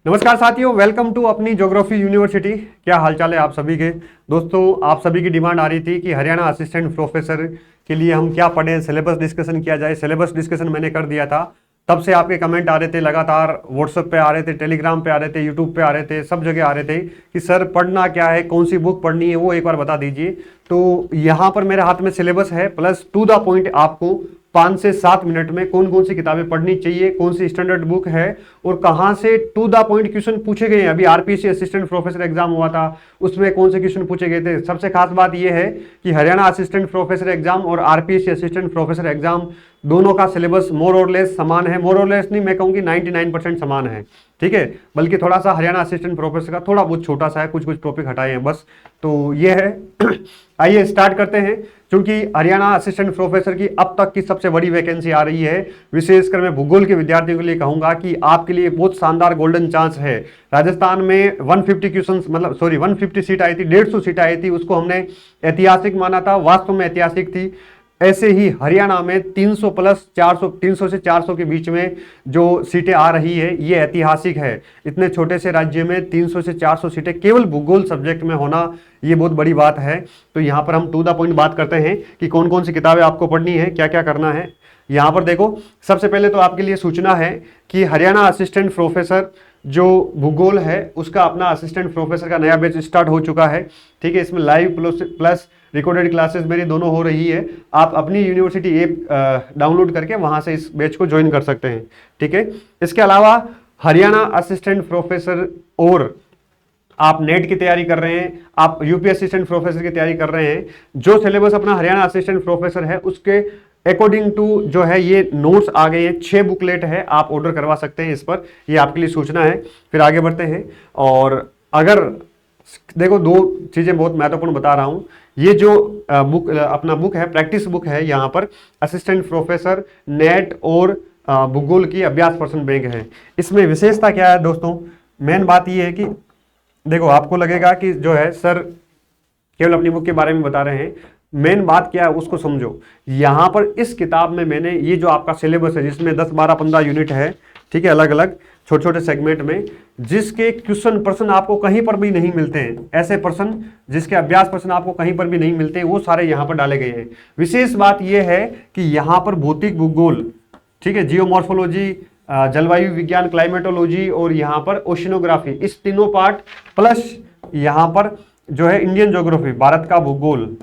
नमस्कार साथियों, welcome to अपनी ज्योग्राफी यूनिवर्सिटी। क्या हालचाल है आप सभी के। दोस्तों, आप सभी की डिमांड आ रही थी कि हरियाणा असिस्टेंट प्रोफेसर के लिए हम क्या पढ़ें, सिलेबस डिस्कशन किया जाए। सिलेबस डिस्कशन मैंने कर दिया था, तब से आपके कमेंट आ रहे थे, लगातार व्हाट्सएप पे आ रहे थे, टेलीग्राम पे आ रहे थे, यूट्यूब पे आ रहे थे, सब जगह आ रहे थे कि सर पढ़ना क्या है, कौन सी बुक पढ़नी है, वो एक बार बता दीजिए। तो यहाँ पर मेरे हाथ में सिलेबस है, प्लस टू द पॉइंट आपको 5 से 7 मिनट में कौन कौन सी किताबें पढ़नी चाहिए, कौन सी स्टैंडर्ड बुक है और कहां से टू द पॉइंट क्वेश्चन पूछे गए हैं। अभी आरपीएससी असिस्टेंट प्रोफेसर एग्जाम हुआ था, उसमें कौन से क्वेश्चन पूछे गए थे। सबसे खास बात यह है कि हरियाणा असिस्टेंट प्रोफेसर एग्जाम और आरपीएससी असिस्टेंट प्रोफेसर एग्जाम दोनों का सिलेबस मोर और लेस समान है। मोर और लेस नहीं, मैं कहूंगी 99% समान है, ठीक है। बल्कि थोड़ा सा हरियाणा असिस्टेंट प्रोफेसर का थोड़ा बहुत छोटा सा है, कुछ कुछ टॉपिक हटाए हैं बस। तो ये है आइए स्टार्ट करते हैं। क्योंकि हरियाणा असिस्टेंट प्रोफेसर की अब तक की सबसे बड़ी वैकेंसी आ रही है, विशेषकर मैं भूगोल के विद्यार्थियों के लिए कहूंगा कि आपके लिए बहुत शानदार गोल्डन चांस है। राजस्थान में 150 क्वेश्चन, मतलब सॉरी 150 सीट आई थी, 150 सीट आई थी, उसको हमने ऐतिहासिक माना था, वास्तव में ऐतिहासिक थी। ऐसे ही हरियाणा में 300 प्लस 400, 300 से 400 के बीच में जो सीटें आ रही है, ये ऐतिहासिक है। इतने छोटे से राज्य में 300 से 400 सीटें केवल भूगोल सब्जेक्ट में होना, ये बहुत बड़ी बात है। तो यहाँ पर हम टू द पॉइंट बात करते हैं कि कौन कौन सी किताबें आपको पढ़नी है, क्या क्या करना है। यहाँ पर देखो, सबसे पहले तो आपके लिए सूचना है कि हरियाणा असिस्टेंट प्रोफेसर जो भूगोल है उसका अपना असिस्टेंट प्रोफेसर का नया बैच स्टार्ट हो चुका है, ठीक है। इसमें लाइव प्लस रिकॉर्डेड क्लासेस मेरी दोनों हो रही है। आप अपनी यूनिवर्सिटी ऐप डाउनलोड करके वहां से इस बैच को ज्वाइन कर सकते हैं, ठीक है। इसके अलावा हरियाणा असिस्टेंट प्रोफेसर और आप नेट की तैयारी कर रहे हैं, आप यूपी असिस्टेंट प्रोफेसर की तैयारी कर रहे हैं, जो सिलेबस अपना हरियाणा असिस्टेंट प्रोफेसर है उसके अकॉर्डिंग टू जो है ये नोट्स आ गए हैं। 6 बुकलेट है, आप ऑर्डर करवा सकते हैं इस पर, ये आपके लिए सूचना है। फिर आगे बढ़ते हैं। और अगर देखो, 2 चीजें बहुत महत्वपूर्ण बता रहा हूं। ये जो बुक अपना बुक है, प्रैक्टिस बुक है, यहाँ पर असिस्टेंट प्रोफेसर नेट और भूगोल की अभ्यास प्रश्न बैंक है। इसमें विशेषता क्या है दोस्तों, मेन बात ये है कि देखो, आपको लगेगा कि जो है सर केवल अपनी बुक के बारे में बता रहे हैं, मेन बात क्या है उसको समझो। यहां पर इस किताब में मैंने ये जो आपका सिलेबस है, जिसमें 10, 12, 15 यूनिट है, ठीक है, अलग अलग छोटे छोटे सेगमेंट में, जिसके क्वेश्चन प्रश्न आपको कहीं पर भी नहीं मिलते हैं, ऐसे प्रश्न जिसके अभ्यास प्रश्न आपको कहीं पर भी नहीं मिलते हैं, वो सारे यहां पर डाले गए हैं। विशेष बात यह है कि यहां पर भौतिक भूगोल, ठीक है, जियोमॉर्फोलॉजी, जलवायु विज्ञान, क्लाइमेटोलॉजी और यहाँ पर ओशिनोग्राफी, इस तीनों पार्ट प्लस यहाँ पर जो है इंडियन ज्योग्राफी, भारत का भूगोल,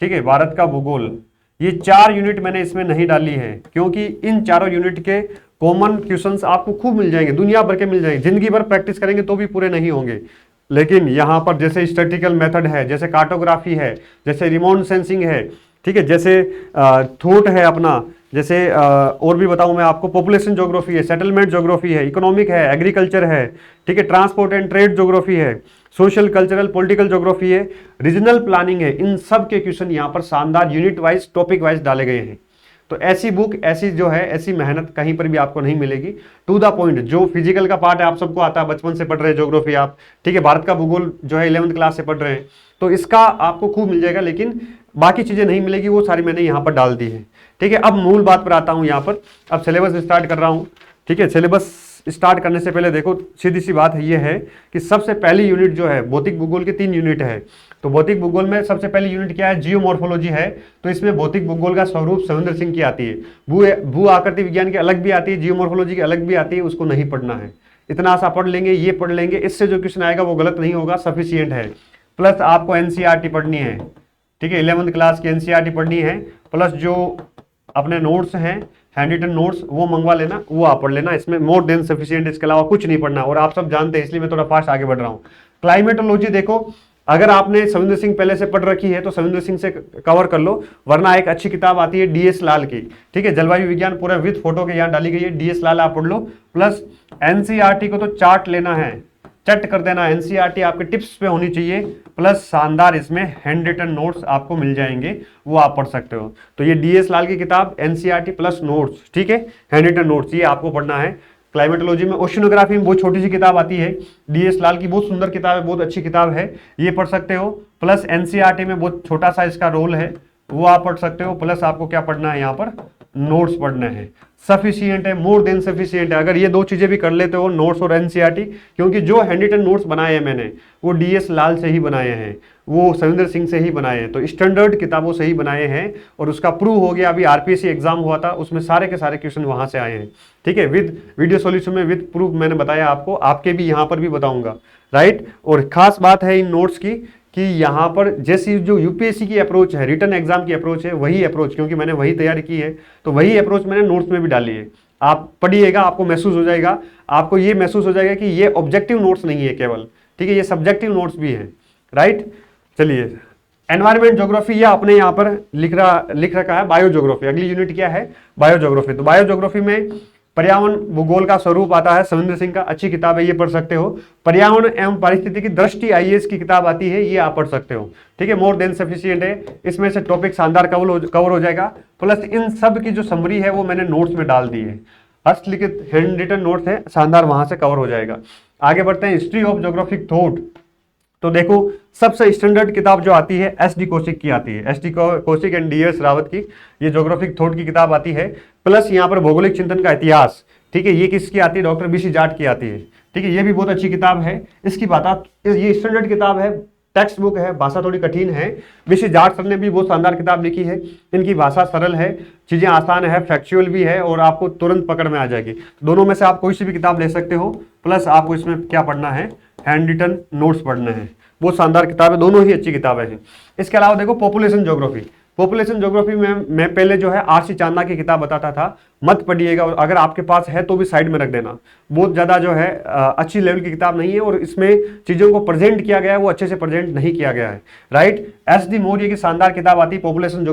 ठीक है, भारत का भूगोल, ये 4 यूनिट मैंने इसमें नहीं डाली है क्योंकि इन चारों यूनिट के कॉमन क्वेश्चंस आपको खूब मिल जाएंगे, दुनिया भर के मिल जाएंगे। जिंदगी भर प्रैक्टिस करेंगे तो भी पूरे नहीं होंगे। लेकिन यहाँ पर जैसे स्टैटिस्टिकल मेथड है, जैसे कार्टोग्राफी है, जैसे रिमोट सेंसिंग है, ठीक है, जैसे थॉट है अपना, जैसे और भी बताऊं मैं आपको, पॉपुलेशन ज्योग्राफी है, सेटलमेंट ज्योग्राफी है, इकोनॉमिक है, एग्रीकल्चर है, ठीक है, ट्रांसपोर्ट एंड ट्रेड ज्योग्राफी है, सोशल कल्चरल पॉलिटिकल ज्योग्राफी है, रीजनल प्लानिंग है। इन सब के क्वेश्चन यहाँ पर शानदार यूनिट वाइज, टॉपिक वाइज डाले गए हैं। तो ऐसी बुक, ऐसी जो है, ऐसी मेहनत कहीं पर भी आपको नहीं मिलेगी। टू द पॉइंट, जो फिजिकल का पार्ट है आप सबको आता है, बचपन से पढ़ रहे हैं ज्योग्राफी आप, ठीक है, भारत का भूगोल जो है 11वीं क्लास से पढ़ रहे हैं, तो इसका आपको खूब मिल जाएगा। लेकिन बाकी चीजें नहीं मिलेगी, वो सारी मैंने यहाँ पर डाल दी है, ठीक है। अब मूल बात पर आता हूँ। यहाँ पर अब सिलेबस स्टार्ट कर रहा हूँ, ठीक है। सिलेबस स्टार्ट करने से पहले देखो, सीधी सी बात है, ये है कि सबसे पहली यूनिट जो है भौतिक भूगोल के 3 यूनिट है। तो भौतिक भूगोल में सबसे पहली यूनिट क्या है, जियोमॉर्फोलॉजी है। तो इसमें भौतिक भूगोल का स्वरूप सविंदर सिंह की आती है। भू आकृति विज्ञान की अलग भी आती है, जियोमॉर्फोलॉजी की अलग भी आती है, उसको नहीं पढ़ना है। इतना सा पढ़ लेंगे, ये पढ़ लेंगे, इससे जो क्वेश्चन आएगा वो गलत नहीं होगा, सफिशियंट है। प्लस आपको एनसीईआरटी पढ़नी है, ठीक है, 11वीं क्लास की एनसीईआरटी पढ़नी है। प्लस जो अपने नोट्स हैं, हैंड रिटन नोट्स, वो मंगवा लेना, वो आप पढ़ लेना। इसमें मोर देन सफिशिएंट, इसके अलावा कुछ नहीं पढ़ना। और आप सब जानते हैं, इसलिए मैं थोड़ा फास्ट आगे बढ़ रहा हूँ। क्लाइमेटोलॉजी देखो, अगर आपने सविंदर सिंह पहले से पढ़ रखी है तो सविंदर सिंह से कवर कर लो, वरना एक अच्छी किताब आती है डीएस लाल की, ठीक है, जलवायु विज्ञान, पूरा विद फोटो के यहाँ डाली गई है, डीएस लाल आप पढ़ लो। प्लस एनसीईआरटी को तो चार्ट लेना है, चट कर देना। एनसीईआरटी आपके टिप्स पे होनी चाहिए, प्लस शानदार इसमें हैंड रिटन नोट्स आपको मिल जाएंगे, वो आप पढ़ सकते हो। तो ये डीएस लाल की किताब, एनसीईआरटी प्लस नोट्स, ठीक है, हैंड रिटन नोट्स, ये आपको पढ़ना है। क्लाइमेटोलॉजी में ओशिनोग्राफी में बहुत छोटी सी किताब आती है, डीएस लाल की बहुत सुंदर किताब है, बहुत अच्छी किताब है, ये पढ़ सकते हो। प्लस एनसीईआरटी में बहुत छोटा सा इसका रोल है, वो आप पढ़ सकते हो। प्लस आपको क्या पढ़ना है यहाँ पर, नोट्स पढ़ने हैं। सफिशिएंट है, मोर देन सफिशिएंट है। अगर ये दो चीजें भी कर लेते हो, नोट्स और एनसीईआरटी, क्योंकि जो हैंडरिटन नोट्स बनाए हैं मैंने वो डीएस लाल से ही बनाए हैं, वो सविंदर सिंह से ही बनाए हैं, तो स्टैंडर्ड किताबों से ही बनाए हैं और उसका प्रूव हो गया। अभी आरपीएससी एग्जाम हुआ था, उसमें सारे के सारे क्वेश्चन वहां से आए हैं। ठीक है, विद वीडियो सॉल्यूशन में विद प्रूफ मैंने बताया आपको, आपके भी यहाँ पर भी बताऊंगा, राइट। और खास बात है इन नोट्स की कि यहाँ पर जैसी जो यूपीएससी की अप्रोच है, रिटर्न एग्जाम की अप्रोच है, वही अप्रोच, क्योंकि मैंने वही तैयारी की है तो वही अप्रोच मैंने नोट्स में भी डाली है। आप पढ़िएगा, आपको महसूस हो जाएगा, आपको ये महसूस हो जाएगा कि ये ऑब्जेक्टिव नोट्स नहीं है केवल, ठीक है, ये सब्जेक्टिव नोट्स भी हैं, राइट। चलिए, एनवायरमेंट ज्योग्राफी या अपने यहाँ पर लिख रखा है बायो ज्योग्राफी। अगली यूनिट क्या है? Bio geography. तो बायो ज्योग्राफी में पर्यावरण भूगोल का स्वरूप आता है, सविंदर सिंह का, अच्छी किताब है, ये पढ़ सकते हो। पर्यावरण एवं पारिस्थितिकी दृष्टि आईएएस की किताब आती है, ये आप पढ़ सकते हो, ठीक है, मोर देन सफिशिएंट है। इसमें से टॉपिक शानदार कवर हो जाएगा, प्लस इन सब की जो समरी है वो मैंने नोट्स में डाल दी है, हस्तलिखित हैंड रिटन नोट्स है, शानदार, वहां से कवर हो जाएगा। आगे बढ़ते हैं, हिस्ट्री ऑफ ज्योग्राफिक थॉट। तो देखो, सबसे स्टैंडर्ड किताब जो आती है एस.डी. कौशिक की आती है, SD. Kaushik and DS. Rawat की ये ज्योग्राफिक थॉट की किताब आती है। प्लस यहाँ पर भौगोलिक चिंतन का इतिहास, ठीक है, ये किसकी आती है? Doctor BC. जाट की आती है, ठीक है, ये भी बहुत अच्छी किताब है। इसकी बात, ये स्टैंडर्ड किताब है, टेक्स्ट बुक है, भाषा थोड़ी कठिन है। बी.सी. जाट सर ने भी बहुत शानदार किताब लिखी है, इनकी भाषा सरल है, चीजें आसान है, फैक्चुअल भी है और आपको तुरंत पकड़ में आ जाएगी। दोनों में से आप कोई सी भी किताब ले सकते हो। प्लस आपको इसमें क्या पढ़ना है? हैंड रिटन नोट्स पढ़ने हैं, बहुत शानदार किताब है, दोनों ही अच्छी किताबें हैं। इसके अलावा देखो, पॉपुलेशन ज्योग्राफी। पॉपुलेशन ज्योग्राफी में मैं पहले जो है आर.सी. चांदा की किताब बताता था, मत पढ़िएगा, और अगर आपके पास है तो भी साइड में रख देना, बहुत ज़्यादा जो है अच्छी लेवल की किताब नहीं है और इसमें चीज़ों को प्रेजेंट किया गया है वो अच्छे से प्रेजेंट नहीं किया गया है, राइट। एस.डी. मौर्य की शानदार किताब आती है पॉपुलेशन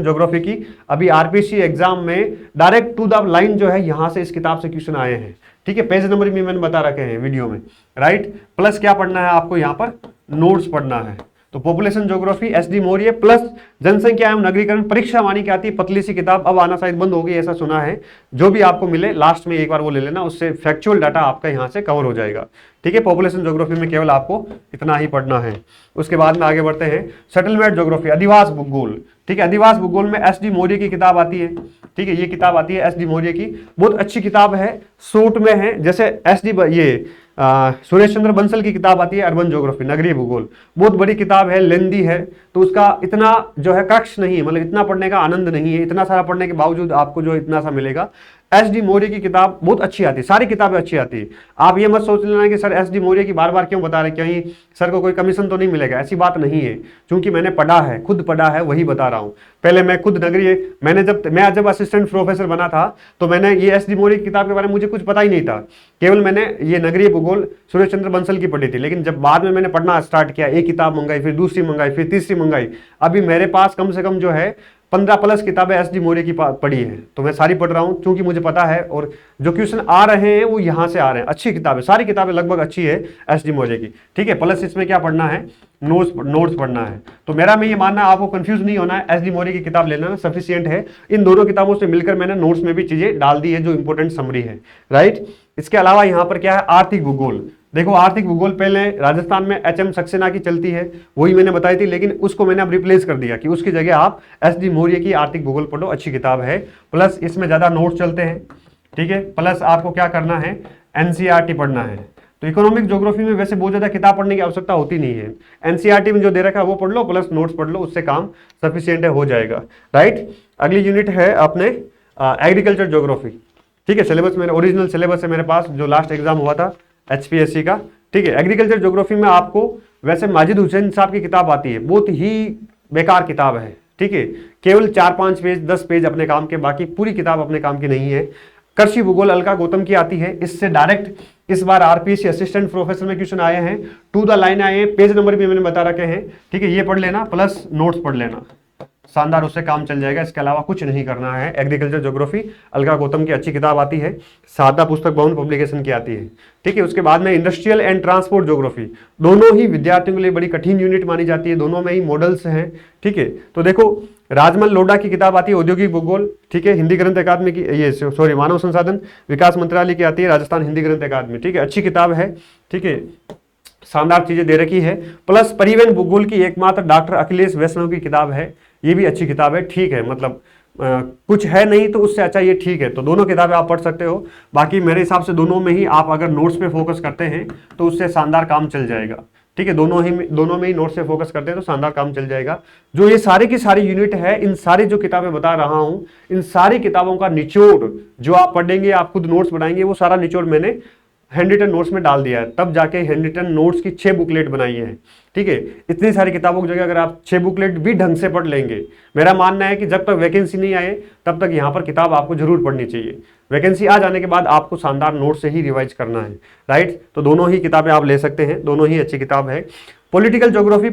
ज्योग्राफी की। अभी आरपीएससी एग्जाम में डायरेक्ट टू द लाइन जो है यहाँ से इस किताब से क्वेश्चन आए हैं, ठीक है, पेज नंबर भी मैंने बता रखे हैं वीडियो में, राइट। प्लस क्या पढ़ना है आपको? यहाँ पर नोट्स पढ़ना है। तो population geography SD. Maurya, plus जनसंख्या एवं नगरीकरण परीक्षा वाणी की आती है, पतली सी किताब, अब आना शायद बंद हो गई ऐसा सुना है। जो भी आपको मिले लास्ट में एक बार वो ले लेना, उससे फैक्चुअल डाटा आपका यहाँ से कवर हो जाएगा, ठीक है। पॉपुलेशन ज्योग्राफी में केवल आपको इतना ही पढ़ना है। उसके बाद में आगे बढ़ते हैं, सेटलमेंट ज्योग्राफी, अधिवास भूगोल, ठीक है। अधिवास भूगोल में एस.डी. मौर्य की किताब आती है, ठीक है, ये किताब आती है एस.डी. मौर्य की, बहुत अच्छी किताब है, शॉर्ट में है। जैसे एस.डी. ये सुरेश चंद्र बंसल की किताब आती है अर्बन ज्योग्राफी, नगरीय भूगोल, बहुत बड़ी किताब है, लेंदी है, तो उसका इतना जो है कक्ष नहीं है, मतलब इतना पढ़ने का आनंद नहीं है, इतना सारा पढ़ने के बावजूद आपको जो इतना सा मिलेगा। एस.डी. मौर्य की किताब बहुत अच्छी आती है, सारी किताबें अच्छी आती है। आप ये मत सोच लेना कि सर एस.डी. मौर्य की बार बार क्यों बता रहे, कहीं सर को कोई कमीशन तो नहीं मिलेगा, ऐसी बात नहीं है, क्योंकि मैंने पढ़ा है, खुद पढ़ा है, वही बता रहा हूँ। पहले मैं खुद नगरीय, मैं जब असिस्टेंट प्रोफेसर बना था तो मैंने ये एस.डी. मौर्य की किताब के बारे में मुझे कुछ पता ही नहीं था, केवल मैंने ये नगरीय भूगोल सुरेश चंद्र बंसल की पढ़ी थी। लेकिन जब बाद में मैंने पढ़ना स्टार्ट किया, एक किताब मंगाई, फिर दूसरी मंगाई, फिर तीसरी मंगाई, अभी मेरे पास कम से कम जो है 15 प्लस किताबें एस.डी. मौर्य की पढ़ी है, तो मैं सारी पढ़ रहा हूँ क्योंकि मुझे पता है, और जो क्वेश्चन आ रहे हैं वो यहाँ से आ रहे हैं। अच्छी किताबें, सारी किताबें लगभग अच्छी है एस.डी. मौर्य की, ठीक है। प्लस इसमें क्या पढ़ना है? नोट्स पढ़ना है। तो मेरा में ये मानना है, आपको कंफ्यूज नहीं होना है, एस.डी. मौर्य की किताब लेना सफिशिएंट है। इन दोनों किताबों से मिलकर मैंने नोट्स में भी चीजें डाल दी है जो इंपॉर्टेंट समरी है, राइट। इसके अलावा यहाँ पर क्या है? आर्थिक भूगोल। देखो, आर्थिक भूगोल पहले राजस्थान में एच.एम. सक्सेना की चलती है, वही मैंने बताई थी, लेकिन उसको मैंने अब रिप्लेस कर दिया कि उसकी जगह आप एस.डी. मौर्य की आर्थिक भूगोल पढ़ो, अच्छी किताब है। प्लस इसमें ज्यादा नोट्स चलते हैं, ठीक है। प्लस आपको क्या करना है? एनसीईआरटी पढ़ना है। तो इकोनॉमिक ज्योग्राफी में वैसे बहुत ज्यादा किताब पढ़ने की आवश्यकता होती नहीं है, एनसीईआरटी में जो दे रखा है वो पढ़ लो, प्लस नोट्स पढ़ लो, उससे काम सफिशिएंट है, हो जाएगा, राइट। अगली यूनिट है अपने एग्रीकल्चर ज्योग्राफी, ठीक है। सिलेबस मेरा ओरिजिनल सिलेबस है मेरे पास, जो लास्ट एग्जाम हुआ था एचपीएससी का, ठीक है। एग्रीकल्चर ज्योग्राफी में आपको वैसे माजिद हुसैन साहब की किताब आती है, बहुत ही बेकार किताब है, ठीक है, केवल 4-5 पेज 10 पेज अपने काम के, बाकी पूरी किताब अपने काम की नहीं है। कृषि भूगोल अलका गौतम की आती है, इससे डायरेक्ट इस बार आरपीएससी असिस्टेंट प्रोफेसर में क्वेश्चन आए हैं, टू द लाइन आए हैं, पेज नंबर भी मैंने बता रखे हैं, ठीक है। ये पढ़ लेना, प्लस नोट्स पढ़ लेना, शानदार, उससे काम चल जाएगा। इसके अलावा कुछ नहीं करना है। एग्रीकल्चर ज्योग्राफी अलका गौतम की अच्छी किताब आती है, सादा पुस्तक भवन पब्लिकेशन की आती है, ठीक है। उसके बाद में इंडस्ट्रियल एंड ट्रांसपोर्ट ज्योग्राफी, दोनों ही विद्यार्थियों के लिए बड़ी कठिन यूनिट मानी जाती है, दोनों में ही मॉडल्स हैं, ठीक है। तो देखो, राजमल लोढ़ा की किताब आती है औद्योगिक भूगोल, ठीक है, हिंदी ग्रंथ अकादमी की, ये सॉरी मानव संसाधन विकास मंत्रालय की आती है, राजस्थान हिंदी ग्रंथ अकादमी, ठीक है, अच्छी किताब है, ठीक है, शानदार चीजें दे रखी है। प्लस परिवहन भूगोल की एकमात्र डॉक्टर अखिलेश वैष्णव की किताब है, ये भी अच्छी किताब है, ठीक है, मतलब कुछ है नहीं तो उससे अच्छा ये ठीक है, तो दोनों किताबें आप पढ़ सकते हो। बाकी मेरे हिसाब से दोनों में ही आप अगर नोट्स पे फोकस करते हैं तो उससे शानदार काम चल जाएगा। ठीक है, दोनों में ही नोट्स पे फोकस करते हैं तो शानदार काम चल जाएगा। जो ये सारी की सारी यूनिट है, इन सारी जो किताबें बता रहा हूं, इन सारी किताबों का निचोड़ जो आप पढ़ेंगे, आप खुद नोट्स बनाएंगे, वो सारा निचोड़ मैंने हैंड रिटन नोट्स में डाल दिया है। तब जाके हैंड रिटन नोट्स की 6 बुकलेट बनाई है। ठीक है, इतनी सारी किताबों की जगह अगर आप 6 बुकलेट भी ढंग से पढ़ लेंगे, मेरा मानना है कि जब तक वैकेंसी नहीं आए तब तक यहाँ पर किताब आपको जरूर पढ़नी चाहिए। वैकेंसी आ जाने के बाद आपको शानदार नोट से ही रिवाइज करना है। राइट, तो दोनों ही किताबें आप ले सकते हैं, दोनों ही अच्छी किताब है। पॉलिटिकल ज्योग्राफी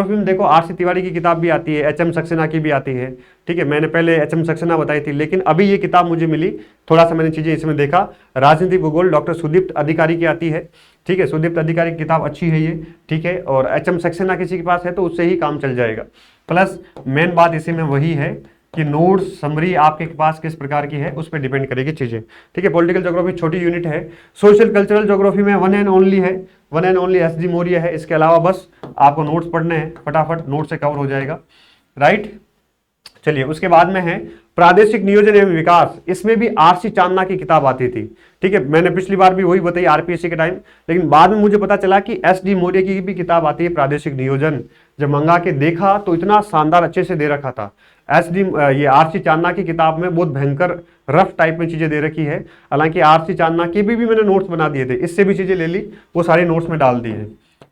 में देखो आर सी तिवारी की किताब भी आती है, एच एम सक्सेना की भी आती है। ठीक है, मैंने पहले एच एम सक्सेना बताई थी, लेकिन अभी ये किताब मुझे मिली, थोड़ा सा मैंने चीजें इसमें देखा। राजनीतिक भूगोल डॉक्टर सुदीप्त अधिकारी की आती है। ठीक है, सुदीप्त अधिकारी की किताब अच्छी है ये। ठीक है, और एच एम सक्सेना किसी के पास है तो उससे ही काम चल जाएगा। प्लस मेन बात इसी में वही है कि नोट्स समरी आपके पास किस प्रकार की है उस पर डिपेंड करेगी चीजें। ठीक है, पॉलिटिकल ज्योग्राफी छोटी यूनिट है। सोशल कल्चरल ज्योग्राफी में one and only S D Maurya है। इसके अलावा बस आपको नोट्स पढ़ने हैं, फटाफट नोट से कवर हो जाएगा। राइट, चलिए उसके बाद में है प्रादेशिक नियोजन एवं विकास। इसमें भी आरसी चांदना की किताब आती थी। ठीक है, मैंने पिछली बार भी वही बताई आरपीएससी के टाइम, लेकिन बाद में मुझे पता चला कि एस डी मौर्य की भी किताब आती है प्रादेशिक नियोजन। जब मंगा के देखा तो इतना शानदार अच्छे से दे रखा था। ये आरसी चांदना की किताब में बहुत भयंकर रफ टाइप में चीजें दे रखी है। हालांकि आरसी चांदना की भी मैंने नोट्स बना दिए थे, इससे भी चीजें ले ली, वो सारी नोट्स में डाल दी है।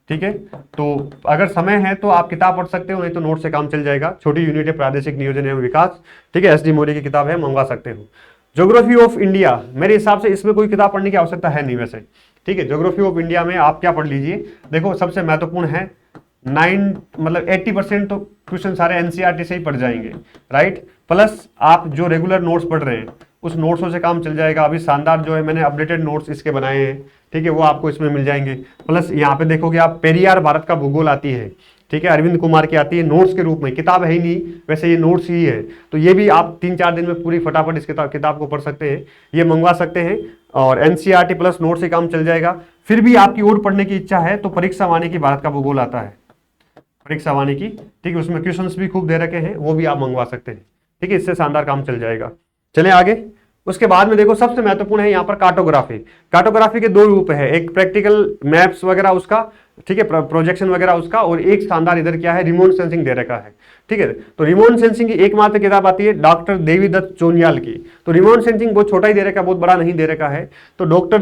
ठीक है, तो अगर समय है तो आप किताब पढ़ सकते हो, नहीं तो नोट से काम चल जाएगा। छोटी यूनिट है, प्रादेशिक नियोजन एवं विकास। ठीक है, एस डी मौर्य की किताब है, मंगवा सकते हो। ज्योग्राफी ऑफ इंडिया, मेरे हिसाब से इसमें कोई किताब पढ़ने की आवश्यकता है नहीं वैसे। ठीक है, ज्योग्राफी ऑफ इंडिया में आप क्या पढ़ लीजिए, देखो सबसे महत्वपूर्ण है 80% तो क्वेश्चन सारे एनसीईआरटी से ही पढ़ जाएंगे। राइट, प्लस आप जो रेगुलर नोट्स पढ़ रहे हैं उस नोट्सों से काम चल जाएगा। अभी शानदार जो है मैंने अपडेटेड नोट्स इसके बनाए हैं। ठीक है, वो आपको इसमें मिल जाएंगे। प्लस यहाँ पे देखोगे आप पेरियार भारत का भूगोल आती है। ठीक है, अरविंद कुमार की आती है नोट्स के रूप में, किताब है ही नहीं वैसे, ये नोट्स ही है। तो ये भी आप 3-4 दिन में पूरी फटाफट इस किताब को पढ़ सकते हैं, ये मंगवा सकते हैं। और एनसीईआरटी प्लस नोट्स से काम चल जाएगा। फिर भी आपकी और पढ़ने की इच्छा है तो परीक्षा वाणी की भारत का भूगोल आता है, परीक्षा वाणी की। ठीक है, उसमें क्वेश्चंस भी खूब दे रखे हैं, वो भी आप मंगवा सकते हैं। ठीक है, इससे शानदार काम चल जाएगा। चलें आगे। उसके बाद में देखो सबसे महत्वपूर्ण है यहाँ पर कार्टोग्राफी। कार्टोग्राफी के 2 रूप है, एक प्रैक्टिकल मैप्स वगैरह उसका, ठीक है, प्रोजेक्शन वगैरह उसका, और एक शानदार इधर क्या है, रिमोट सेंसिंग दे रखा है। ठीक है, तो रिमोट सेंसिंग की एकमात्र किताब आती है डॉक्टर देवीदत्त चोनियाल की। तो रिमोट सेंसिंग बहुत छोटा ही दे रखा है, बहुत बड़ा नहीं दे रखा है। तो डॉक्टर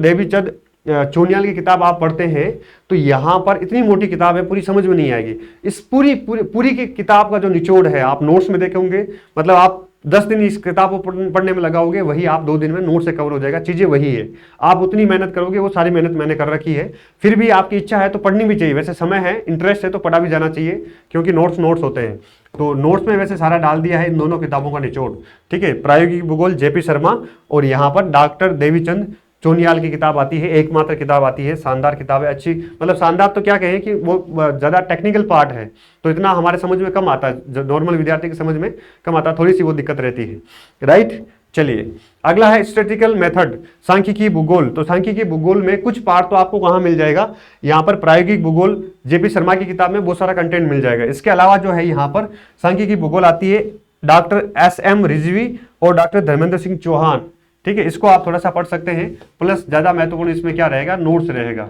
देवीचंद चोनियाल की किताब आप पढ़ते हैं तो यहाँ पर इतनी मोटी किताब है, पूरी समझ में नहीं आएगी। इस पूरी की किताब का जो निचोड़ है आप नोट्स में देखेंगे, मतलब आप 10 दिन इस किताब को पढ़ने में लगाओगे, वही आप 2 दिन में नोट से कवर हो जाएगा। चीजें वही है, आप उतनी मेहनत करोगे, वो सारी मेहनत मैंने कर रखी है। फिर भी आपकी इच्छा है तो पढ़नी भी चाहिए, वैसे समय है, इंटरेस्ट है तो पढ़ा भी जाना चाहिए, क्योंकि नोट्स होते हैं। तो नोट्स में वैसे सारा डाल दिया है इन दोनों किताबों का निचोड़। ठीक है, प्रायोगिक भूगोल जेपी शर्मा, और यहाँ पर डॉक्टर देवीचंद चोनियाल की किताब आती है, एकमात्र किताब आती है। शानदार किताब है, अच्छी, मतलब शानदार तो क्या कहें कि वो ज़्यादा टेक्निकल पार्ट है तो इतना हमारे समझ में कम आता है, जो नॉर्मल विद्यार्थी की समझ में कम आता है, थोड़ी सी वो दिक्कत रहती है। राइट, चलिए अगला है स्टैटिस्टिकल मेथड, सांख्यिकी भूगोल। तो सांख्यिकी भूगोल में कुछ पार्ट तो आपको कहाँ मिल जाएगा, यहाँ पर प्रायोगिक भूगोल जेपी शर्मा की किताब में बहुत सारा कंटेंट मिल जाएगा। इसके अलावा जो है यहाँ पर सांख्यिकी भूगोल आती है डॉक्टर एस.एम. रिजवी और डॉक्टर धर्मेंद्र सिंह चौहान। ठीक है, इसको आप थोड़ा सा पढ़ सकते हैं। प्लस ज्यादा महत्वपूर्ण इसमें क्या रहेगा, नोट्स रहेगा,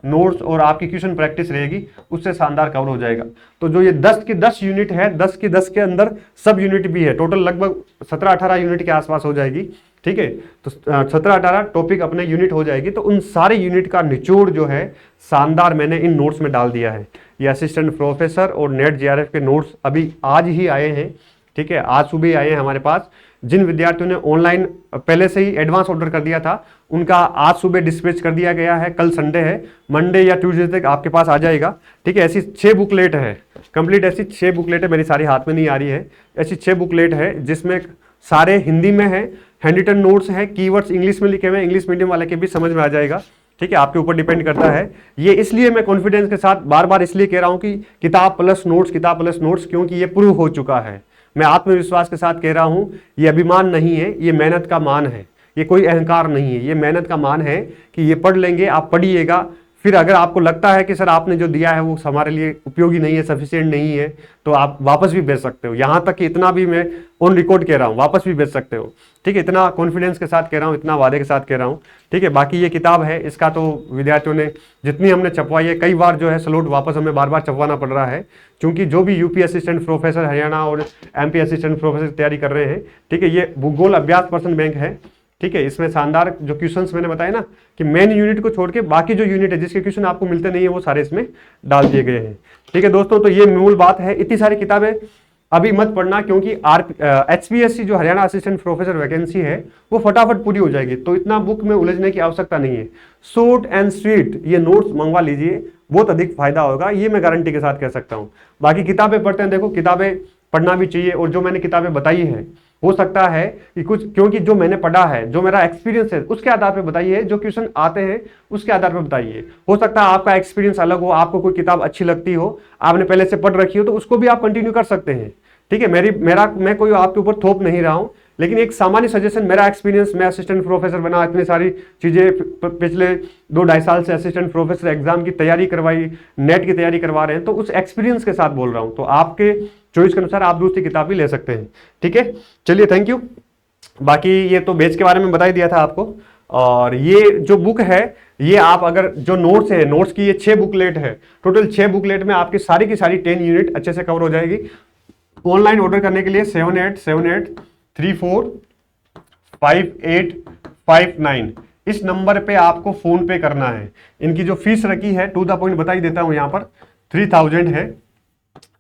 नोट्स और आपकी क्वेश्चन प्रैक्टिस रहेगी, उससे शानदार कवर हो जाएगा। तो जो ये 10 की 10 यूनिट है, 10 की 10 के अंदर सब यूनिट भी है, टोटल लगभग 17-18 यूनिट के आसपास हो जाएगी। ठीक है, तो 17-18 टॉपिक अपने यूनिट हो जाएगी। तो उन सारे यूनिट का निचोड़ जो है शानदार मैंने इन नोट्स में डाल दिया है। ये असिस्टेंट प्रोफेसर और नेट जीआरएफ के नोट्स अभी आज ही आए हैं। ठीक है, आज सुबह ही आए हैं हमारे पास। जिन विद्यार्थियों ने ऑनलाइन पहले से ही एडवांस ऑर्डर कर दिया था उनका आज सुबह डिस्पैच कर दिया गया है। कल संडे है, मंडे या ट्यूसडे तक आपके पास आ जाएगा। ठीक है, ऐसी 6 बुकलेट है कंप्लीट, ऐसी 6 बुकलेट है, मेरी सारी हाथ में नहीं आ रही है, ऐसी 6 बुकलेट है जिसमें सारे हिंदी में है, हैंड रिटन नोट्स है, कीवर्ड्स इंग्लिश में लिखे हुए हैं, इंग्लिश मीडियम वाले के भी समझ में आ जाएगा। ठीक है, आपके ऊपर डिपेंड करता है। ये इसलिए मैं कॉन्फिडेंस के साथ बार बार इसलिए कह रहा हूँ कि किताब प्लस नोट्स, क्योंकि ये प्रूव हो चुका है। मैं आत्मविश्वास के साथ कह रहा हूं, ये अभिमान नहीं है, ये मेहनत का मान है, ये कोई अहंकार नहीं है, ये मेहनत का मान है कि ये पढ़ लेंगे, आप पढ़िएगा, फिर अगर आपको लगता है कि सर आपने जो दिया है वो हमारे लिए उपयोगी नहीं है, सफिशिएंट नहीं है, तो आप वापस भी भेज सकते हो। यहाँ तक कि इतना भी मैं ऑन रिकॉर्ड कह रहा हूँ, वापस भी भेज सकते हो। ठीक है, इतना कॉन्फिडेंस के साथ कह रहा हूँ, इतना वादे के साथ कह रहा हूँ। ठीक है, बाकी ये किताब है, इसका तो विद्यार्थियों ने जितनी हमने छपवाई है, कई बार जो है स्लॉट वापस हमें बार बार छपवाना पड़ रहा है, क्योंकि जो भी यूपी असिस्टेंट प्रोफेसर हरियाणा और एमपी असिस्टेंट प्रोफेसर की तैयारी कर रहे हैं, ठीक है, ये भूगोल अभ्यास प्रश्न बैंक है। ठीक है, इसमें शानदार जो क्वेश्चंस मैंने बताया ना कि मेन यूनिट को छोड़ के बाकी जो यूनिट है जिसके क्वेश्चन आपको मिलते नहीं है वो सारे इसमें डाल दिए गए हैं। ठीक है दोस्तों, तो ये मूल बात है। इतनी सारी किताबें अभी मत पढ़ना, क्योंकि HPSC जो हरियाणा असिस्टेंट प्रोफेसर वैकेंसी है वो फटाफट पूरी हो जाएगी, तो इतना बुक में उलझने की आवश्यकता नहीं है। शॉर्ट एंड स्वीट ये नोट्स मंगवा लीजिए, बहुत अधिक फायदा होगा, ये मैं गारंटी के साथ कह सकता हूँ। बाकी किताबें पढ़ते हैं, देखो किताबें पढ़ना भी चाहिए, और जो मैंने किताबें बताई है हो सकता है कि कुछ, क्योंकि जो मैंने पढ़ा है, जो मेरा एक्सपीरियंस है उसके आधार पे बताइए, जो क्वेश्चन आते हैं उसके आधार पे बताइए। हो सकता है आपका एक्सपीरियंस अलग हो, आपको कोई किताब अच्छी लगती हो, आपने पहले से पढ़ रखी हो, तो उसको भी आप कंटिन्यू कर सकते हैं। ठीक है, मैं कोई आपके ऊपर थोप नहीं रहा हूं, लेकिन एक सामान्य सजेशन, मेरा एक्सपीरियंस, मैं असिस्टेंट प्रोफेसर बना, इतनी सारी चीजें पिछले 2-2.5 साल से असिस्टेंट प्रोफेसर एग्जाम की तैयारी करवाई, नेट की तैयारी करवा रहे हैं, तो उस एक्सपीरियंस के साथ बोल रहा हूं। तो आपके चॉइस के अनुसार आप दूसरी किताब भी ले सकते हैं। ठीक है, चलिए, थैंक यू। बाकी ये तो बैच के बारे में बता ही दिया था आपको, और ये जो बुक है, ये आप अगर जो नोट्स है, नोट्स की ये 6 बुकलेट है, टोटल 6 बुकलेट में आपकी सारी की सारी 10 यूनिट अच्छे से कवर हो जाएगी। ऑनलाइन ऑर्डर करने के लिए 7878345859 इस नंबर पे आपको फोन पे करना है। इनकी जो फीस रखी है, टू द पॉइंट बता ही देता हूं, यहाँ पर 3000 है।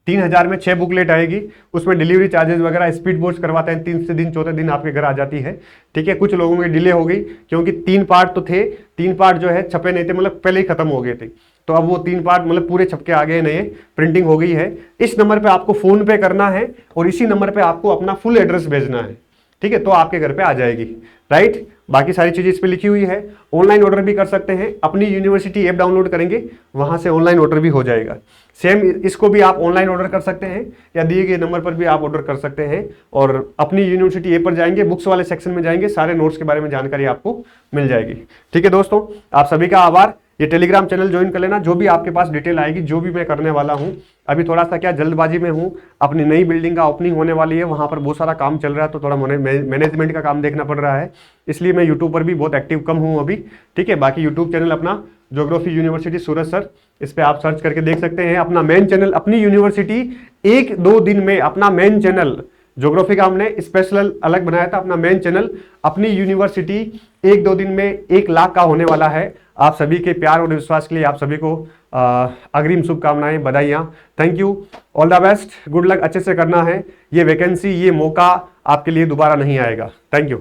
3000 में 6 बुकलेट आएगी, उसमें डिलीवरी चार्जेस वगैरह, स्पीड पोस्ट करवाते हैं, 3 से दिन 4 दिन आपके घर आ जाती है। ठीक है, कुछ लोगों की डिले हो गई, क्योंकि 3 पार्ट तो थे, 3 पार्ट जो है छपे नहीं थे, मतलब पहले ही खत्म हो गए थे, तो अब वो 3 पार्ट मतलब पूरे छपके आ गए, नए प्रिंटिंग हो गई है। इस नंबर पे आपको फोन पे करना है, और इसी नंबर पे आपको अपना फुल एड्रेस भेजना है। ठीक है, तो आपके घर पे आ जाएगी। राइट, बाकी सारी चीजें इस पे लिखी हुई है। ऑनलाइन ऑर्डर भी कर सकते हैं, अपनी यूनिवर्सिटी ऐप डाउनलोड करेंगे, वहां से ऑनलाइन ऑर्डर भी हो जाएगा। सेम इसको भी आप ऑनलाइन ऑर्डर कर सकते हैं, या दिए गए नंबर पर भी आप ऑर्डर कर सकते हैं, और अपनी यूनिवर्सिटी ऐप पर जाएंगे, बुक्स वाले सेक्शन में जाएंगे, सारे नोट्स के बारे में जानकारी आपको मिल जाएगी। ठीक है दोस्तों, आप सभी का आभार। ये टेलीग्राम चैनल ज्वाइन कर लेना, जो भी आपके पास डिटेल आएगी, जो भी मैं करने वाला हूं, अभी थोड़ा सा क्या जल्दबाजी में हूं, अपनी नई बिल्डिंग का ओपनिंग होने वाली है, वहां पर बहुत सारा काम चल रहा है, तो थोड़ा मैनेजमेंट का काम देखना पड़ रहा है, इसलिए मैं यूट्यूब पर भी बहुत एक्टिव कम हूं अभी। ठीक है, बाकी यूट्यूब चैनल अपना ज्योग्राफी यूनिवर्सिटी सूरज सर, इस पे आप सर्च करके देख सकते हैं। अपना मेन चैनल, अपनी यूनिवर्सिटी 1-2 दिन में अपना मेन चैनल, ज्योग्राफी का हमने स्पेशल अलग बनाया था, अपना मेन चैनल अपनी यूनिवर्सिटी 1-2 दिन में 1 लाख का होने वाला है। आप सभी के प्यार और विश्वास के लिए आप सभी को अग्रिम शुभकामनाएं, बधाइयां। Thank you, all the best, good luck, अच्छे से करना है। ये वैकेंसी, ये मौका आपके लिए दोबारा नहीं आएगा। Thank you.